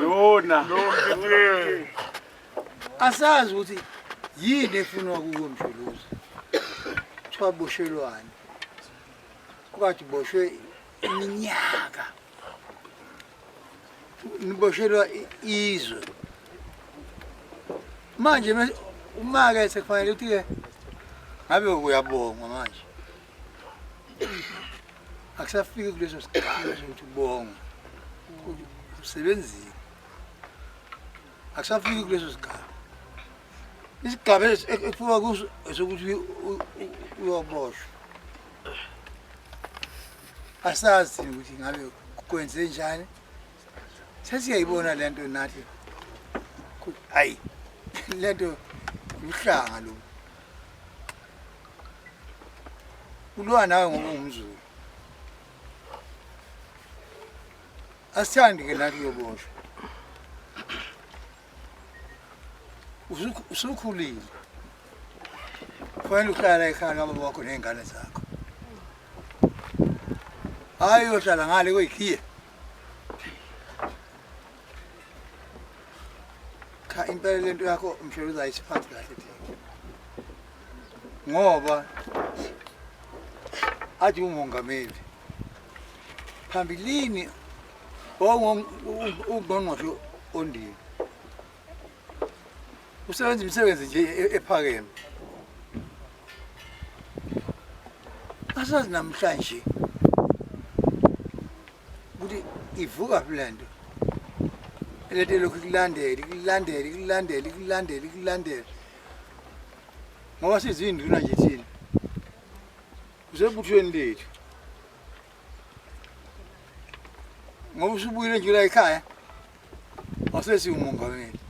Yona. Asazi ukuthi yini efunwa kuwo Mshuluzi. Kuthiwa boshelwane. Kwathi boshwe iminyaka. Niboshelwa izwe. Manje uma-ke sekufanele ukuthi-ke ngabe uyabonga manje. Akusafiki kuleso sikhathi sokuthi ubonge. Usebenzile. Akusafiki kuleso sikhathi. Isigaba ekufuka kuso sokuthi uyoboshwa. Asazi ukuthi ngabe kwenze njani. Sesiyayibona lento nathi. Hayi. Lento uhlanga lo. Ulwa nawe ngoba ungumZulu. Asithandi ke nathi uyoboshwa. Usukhulile. Kufanele uhlala ekhaya noma wakho nezingane zakho. Hayi uyohlala ngale kwekhiye. Cha impela lento yakho Mshuluzi ayisiphathi kahle thina. Ngoba athi umongameli. Phambilini ungqongqoshe ondini. Usebenza imisebenzi nje ephakeme. Asazi namhlanje ukuthi ivuka philando. Elete lokhu kulandele. Ngoba sizinduna nje thina. Usebuthweni lethu. Ngoba usubuyile nje la ekhaya. Wasesi umongameli.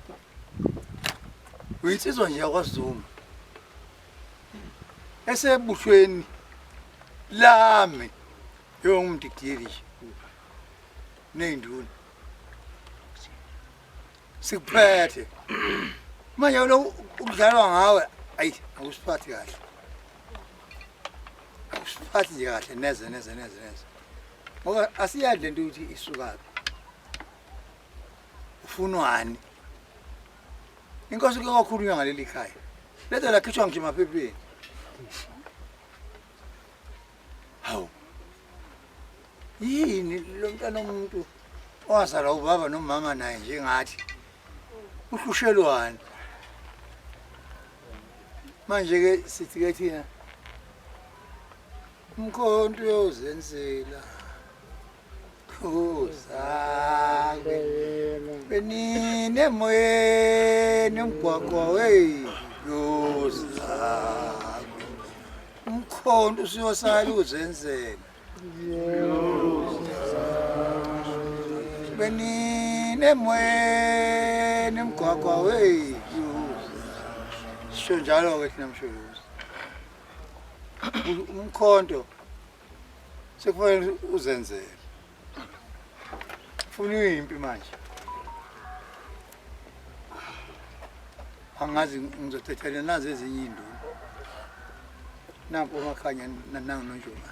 Uyinsizwa nje yakwaZuma. Esebuthweni lami yongumdikiri nenduna. Sikuphethe. Manje lo ukudlalwa ngawe ayi akusiphathi kahle. Akusiphathi nje kahle neze. Ngoba asiyadle into ukuthi isukaphi. Ufunwani. Inkosi ke kakhulunywa ngaleli khaya. Lethe lakhishwa nje emaphepheni. Hawu. Yini lo mntana omuntu owazala ubaba nomama naye njengathi. Uhlushelwane. Manje ke sithi ke thina umkhonto uyozenzela. Khuzake. Benine moyeni umgwaqwa wey yozake. Umkhonto usiyosala uzenzela. Benine moyeni umgwaqwa wey sho njalo ke thina Mshuluzi. Umkhonto sekufanele uzenzele. Ufuna impi manje. Angazi ngizothethelana nazo ezinye induna. Nampo makhanya nangu nonjoma.